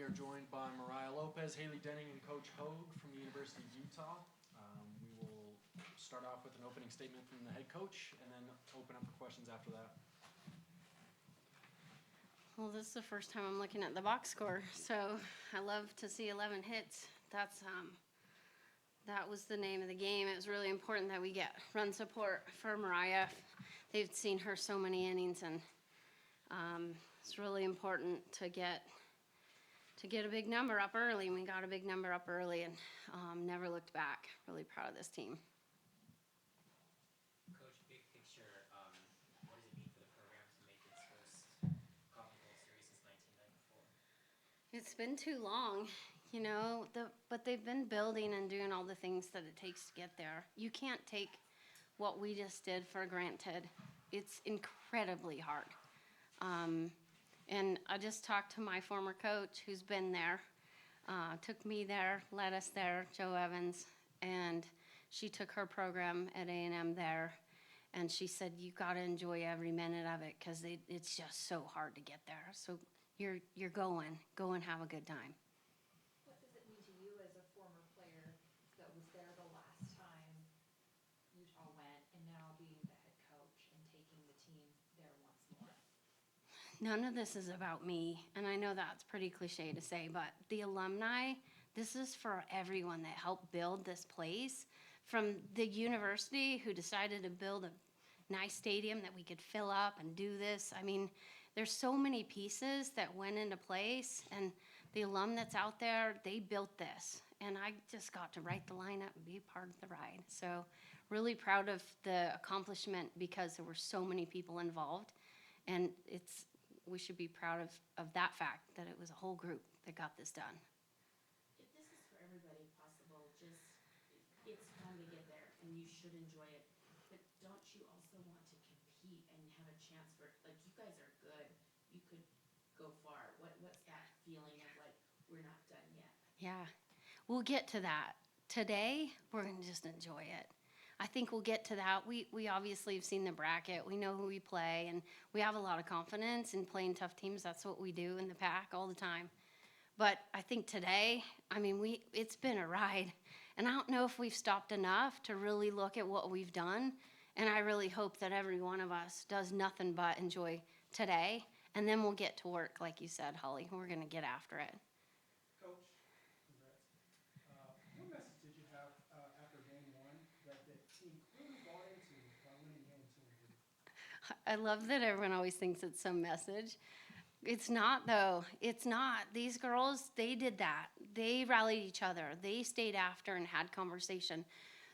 We are joined by Mariah Lopez, Haley Denning, and Coach Hogue from the University of Utah. We will start off with an opening statement from the head coach and then open up for questions after that. Well, this is the first time I'm looking at the box score, so I love to see 11 hits. That was the name of the game. It was really important that we get run support for Mariah. They've seen her so many innings, and it's really important to get a big number up early. And we got a big number up early and never looked back. Really proud of this team. Coach, big picture, what does it mean for the program to make its first Cotton Bowl series since 1994? It's been too long, but they've been building and doing all the things that it takes to get there. You can't take what we just did for granted. It's incredibly hard. And I just talked to my former coach who's been there, took me there, led us there, Jo Evans, and she took her program at A&M there, and she said, you got to enjoy every minute of it because it's just so hard to get there. So you're go and have a good time. What does it mean to you as a former player that was there the last time Utah went, and now being the head coach and taking the team there once more? None of this is about me, and I know that's pretty cliche to say, but the alumni, this is for everyone that helped build this place. From the university who decided to build a nice stadium that we could fill up and do this. I mean, there's so many pieces that went into place, and the alum that's out there, they built this. And I just got to write the lineup and be a part of the ride. So really proud of the accomplishment because there were so many people involved. And we should be proud of that fact, that it was a whole group that got this done. If this is for everybody possible, it's fun to get there and you should enjoy it. But don't you also want to compete and have a chance for, like, you guys are good, you could go far. What's that feeling of like, we're not done yet? Yeah, we'll get to that. Today, we're going to just enjoy it. I think we'll get to that. We obviously have seen the bracket. We know who we play, and we have a lot of confidence in playing tough teams. That's what we do in the pack all the time. But I think today, it's been a ride. And I don't know if we've stopped enough to really look at what we've done. And I really hope that every one of us does nothing but enjoy today. And then we'll get to work, like you said, Holly. We're going to get after it. Coach, congrats. What message did you have after game one that the team clearly bought into by winning game 2 and 3? I love that everyone always thinks it's some message. It's not, though. It's not. These girls, they did that. They rallied each other. They stayed after and had conversation.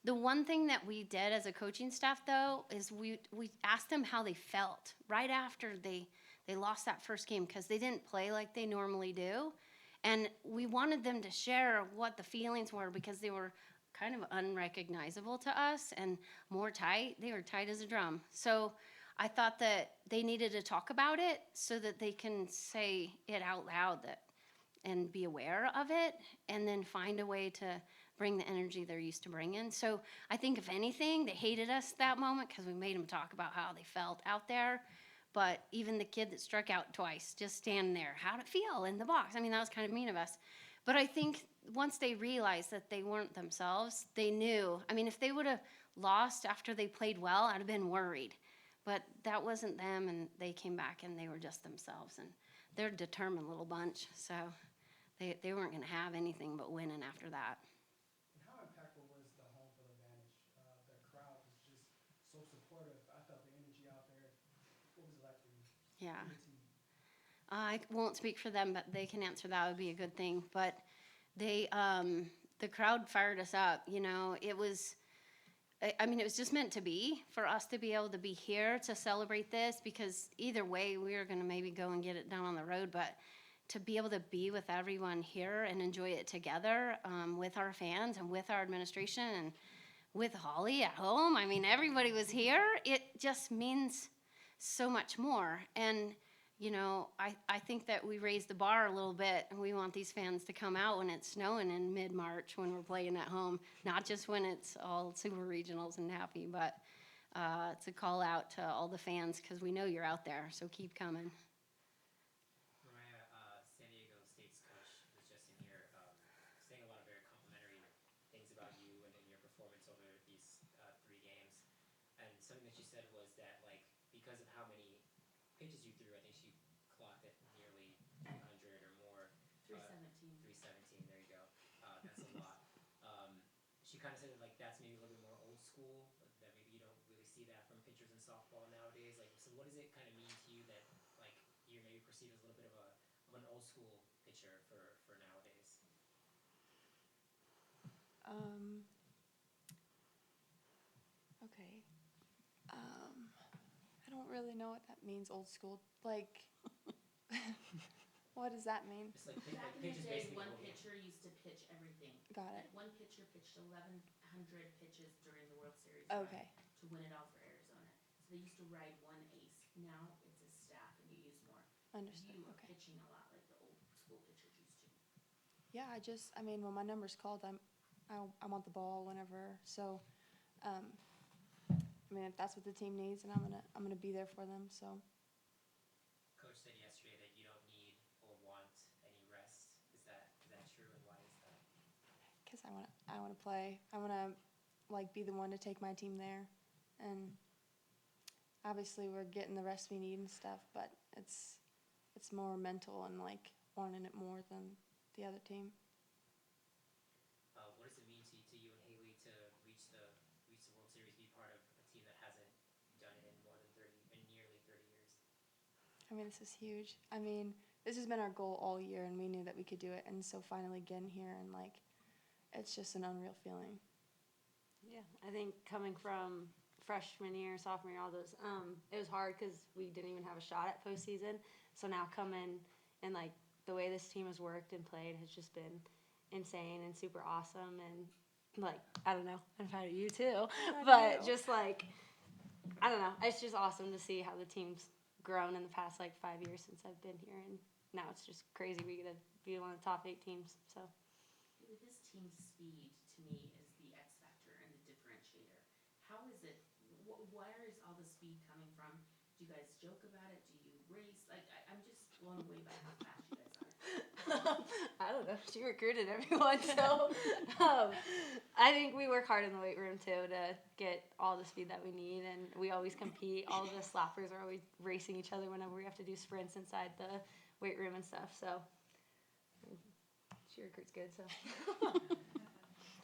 The one thing that we did as a coaching staff, though, is we asked them how they felt right after they lost that first game because they didn't play like they normally do. And we wanted them to share what the feelings were because they were kind of unrecognizable to us and more tight. They were tight as a drum. So I thought that they needed to talk about it so that they can say it out loud and be aware of it and then find a way to bring the energy they're used to bringing. So I think if anything, they hated us that moment because we made them talk about how they felt out there. But even the kid that struck out twice, just standing there, how'd it feel in the box? That was kind of mean of us. But I think once they realized that they weren't themselves, they knew. If they would have lost after they played well, I'd have been worried. But that wasn't them, and they came back, and they were just themselves. And they're a determined little bunch, so they weren't going to have anything but winning after that. And how impactful was the home field advantage? The crowd was just so supportive. I felt the energy out there. What was it like for you? Yeah. I won't speak for them, but they can answer that. Would be a good thing. But the crowd fired us up. It was just meant to be for us to be able to be here to celebrate this because either way, we were going to maybe go and get it done on the road. But to be able to be with everyone here and enjoy it together with our fans and with our administration and with Holly at home, everybody was here. It just means so much more. And I think that we raised the bar a little bit, and we want these fans to come out when it's snowing in mid-March when we're playing at home, not just when it's all super regionals and happy, but it's a call out to all the fans because we know you're out there, so keep coming. Mariah, San Diego State's coach at nearly 300 or more. 317. 317, there you go. That's a lot. She kind of said that like that's maybe a little bit more old school, that maybe you don't really see that from pitchers in softball nowadays. Like, so what does it kind of mean to you that like you're maybe perceived as a little bit of an old school pitcher for nowadays? Okay. I don't really know what that means, old school. Like, what does that mean? Just like Back in the pitch is day, basically one the whole game. pitcher used to pitch everything. Got Like it. one pitcher pitched 1,100 pitches during the World Series run Okay. to win it all for Arizona. So they used to ride one ace. Now it's a staff and you use more. Understood. You are Okay. pitching a lot like the old school pitchers used to. Yeah, I mean, when my number's called, I want the ball whenever. So, I mean, if that's what the team needs, and I'm gonna be there for them. So, Coach said yesterday that you don't need or want any rest. Is that true, and why is that? because I wanna play. I wanna like be the one to take my team there, and obviously we're getting the rest we need and stuff. But it's more mental and like wanting it more than the other team. What does it mean to you and Haley to reach the World Series, be part of a team that hasn't done it in nearly 30 years? I mean, this is huge. I mean, this has been our goal all year, and we knew that we could do it. And so finally getting here, and like, it's just an unreal feeling. Yeah, I think coming from freshman year, sophomore year, all those, it was hard because we didn't even have a shot at postseason. So now coming and like the way this team has worked and played has just been insane and super awesome. And like, I don't know, I'm proud of you too. But just like, I don't know, it's just awesome to see how the team's grown in the past like 5 years since I've been here. And now it's just crazy we get to be one of the top 8 teams. So. With this team's speed, to me, is the X factor and the differentiator. How is it? Where is all the speed coming from? Do you guys joke about it? Do you race? Like, I'm just blown away by how fast you guys are. I don't know. She recruited everyone, so I think we work hard in the weight room too to get all the speed that we need, and we always compete. All the slappers are always racing each other whenever we have to do sprints inside the weight room and stuff. So she recruits good. So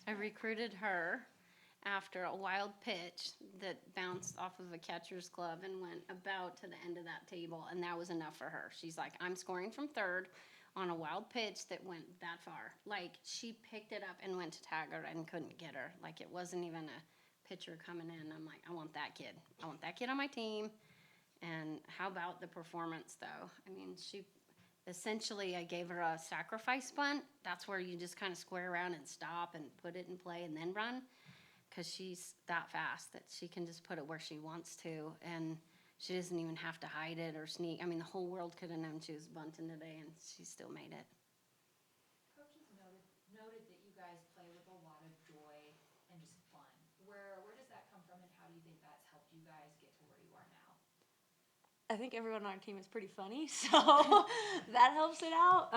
I recruited her after a wild pitch that bounced off of a catcher's glove and went about to the end of that table, and that was enough for her. She's like, I'm scoring from third on a wild pitch that went that far. Like, she picked it up and went to tag her and couldn't get her. Like, it wasn't even a pitcher coming in. I'm like, I want that kid. I want that kid on my team. And how about the performance, though? I mean, essentially, I gave her a sacrifice bunt. That's where you just kind of square around and stop and put it in play and then run, because she's that fast that she can just put it where she wants to, and she doesn't even have to hide it or sneak. I mean, the whole world could have known she was bunting today, and she still made it. Coaches noted that you guys play with a lot of joy and just fun. Where does that come from, and how do you think that's helped you guys get to where you are now? I think everyone on our team is pretty funny, so that helps it out.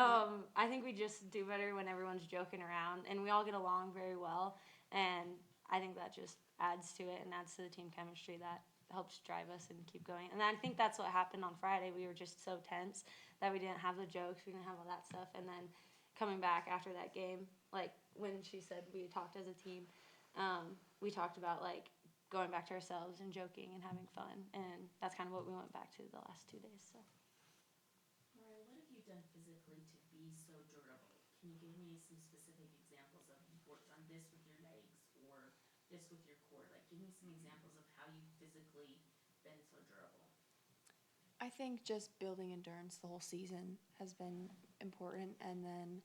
I think we just do better when everyone's joking around, and we all get along very well, and I think that just adds to it and adds to the team chemistry that helps drive us and keep going. And I think that's what happened on Friday. We were just so tense that we didn't have the jokes, we didn't have all that stuff. And then coming back after that game, like when she said we talked as a team, we talked about like going back to ourselves and joking and having fun. And that's kind of what we went back to the last 2 days. So. Mariah, what have you done physically to be so durable? Can you give me some specific examples of you've worked on this with your legs or this with your core? Like, give me some examples of how you've physically been so durable. I think just building endurance the whole season has been important, and then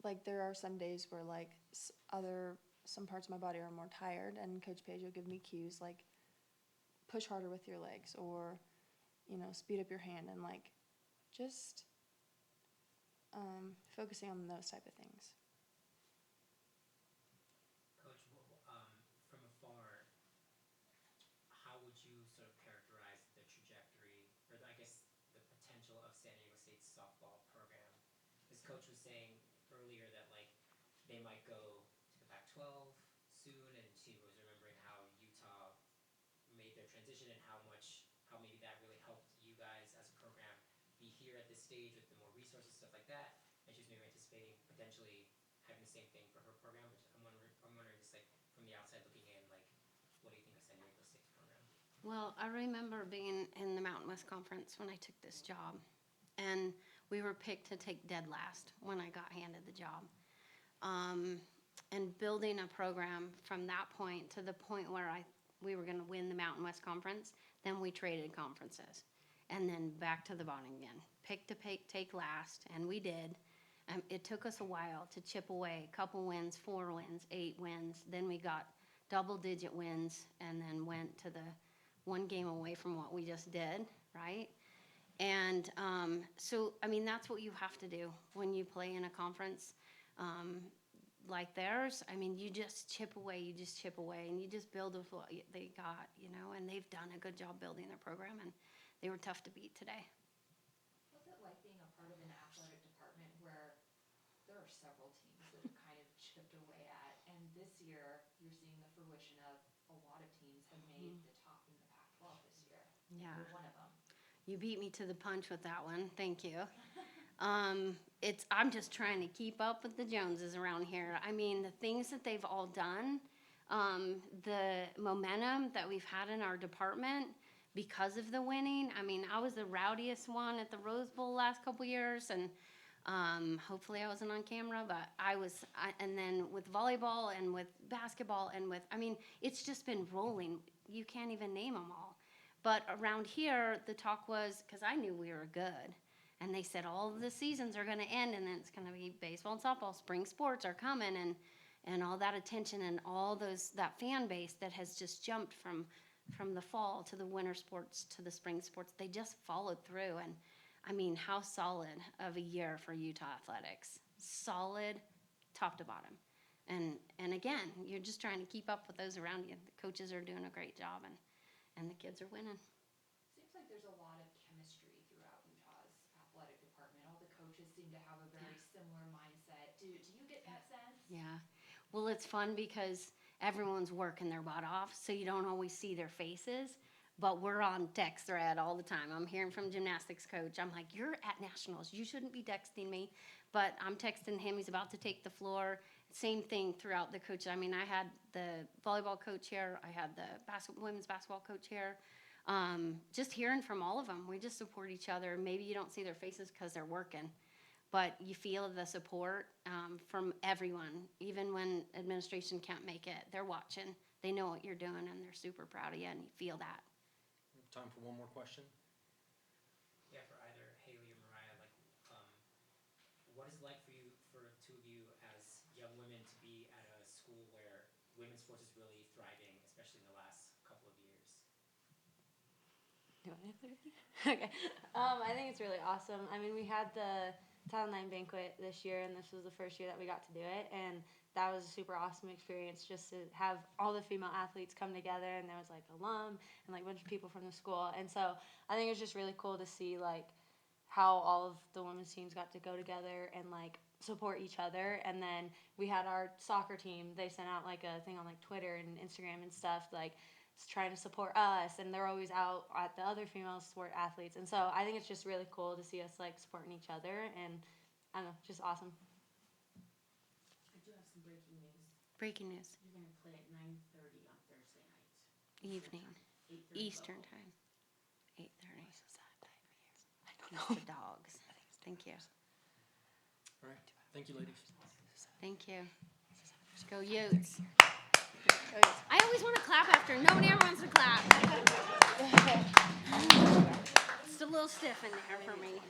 like there are some days where like some parts of my body are more tired, and Coach Page will give me cues like push harder with your legs, or speed up your hand, and like just focusing on those type of things. Coach, from afar, how would you sort of characterize the trajectory, or I guess the potential of San Diego State's softball program? This coach was saying earlier that like they might go to the Pac-12 soon, and she was remembering how Utah made their transition and how maybe that really helped you guys as a program be here at stage with the more resources, stuff like that, and she's maybe anticipating potentially having the same thing for her program. But I'm wondering just like from the outside looking in, like what do you think of San Diego State's program? Well, I remember being in the Mountain West Conference when I took this job, and we were picked to take dead last when I got handed the job. And building a program from that point to the point where we were going to win the Mountain West Conference, then we traded conferences, and then back to the bottom again. Pick to take last, and we did. It took us a while to chip away, a couple wins, 4 wins, 8 wins. Then we got double-digit wins, and then went to the 1 game away from what we just did, right? And so, I mean, that's what you have to do when you play in a conference like theirs. I mean, you just chip away, and you just build with what they got, you know, and they've done a good job building their program, and they were tough to beat today. What's it like being a part of an athletic department where there are several teams that have kind of chipped away at, and this year you're seeing the fruition of a lot of teams have made the top in the Pac-12 this year. Yeah. You're one of them. You beat me to the punch with that one. Thank you. I'm just trying to keep up with the Joneses around here. I mean, the things that they've all done, the momentum that we've had in our department because of the winning. I mean, I was the rowdiest one at the Rose Bowl last couple years, and hopefully I wasn't on camera, but and then with volleyball and with basketball and I mean, it's just been rolling. You can't even name them all. But around here, the talk was, because I knew we were good, and they said all of the seasons are going to end, and then it's going to be baseball and softball, spring sports are coming, and all that attention and all that fan base that has just jumped from the fall to the winter sports to the spring sports. They just followed through, and I mean, how solid of a year for Utah athletics. Solid, top to bottom. And again, you're just trying to keep up with those around you. The coaches are doing a great job, and the kids are winning. Seems like there's a lot of chemistry throughout Utah's athletic department. All the coaches seem to have a very similar mindset. Do you get that sense? Yeah. Well, it's fun because everyone's working their butt off, so you don't always see their faces. But we're on text thread all the time. I'm hearing from gymnastics coach. I'm like, you're at nationals. You shouldn't be texting me. But I'm texting him. He's about to take the floor. Same thing throughout the coaches. I mean, I had the volleyball coach here. I had the women's basketball coach here. Just hearing from all of them. We just support each other. Maybe you don't see their faces because they're working. But you feel the support from everyone. Even when administration can't make it, they're watching. They know what you're doing, and they're super proud of you, and you feel that. Time for one more question. Yeah, for either Haley or Mariah, like, what is it like for the two of you as young women to be at a school where women's sports is really thriving, especially in the last couple of years? Okay. I think it's really awesome. I mean, we had the Title IX banquet this year, and this was the first year that we got to do it, and that was a super awesome experience just to have all the female athletes come together, and there was like alum and like a bunch of people from the school, and so I think it was just really cool to see like how all of the women's teams got to go together and like support each other. And then we had our soccer team, they sent out like a thing on like Twitter and Instagram and stuff, like trying to support us, and they're always out at the other female sport athletes, and so I think it's just really cool to see us like supporting each other, and I don't know, just awesome. I do have some breaking news. Breaking news. You're gonna play at 9:30 on Thursday night. Evening. 8:30 Eastern local. time. 8:30. I don't It's know. the dogs. Thank you. All right. Thank you, ladies. Thank you. Go Utes. I always want to clap after. Nobody ever wants to clap. It's a little stiff in there for me.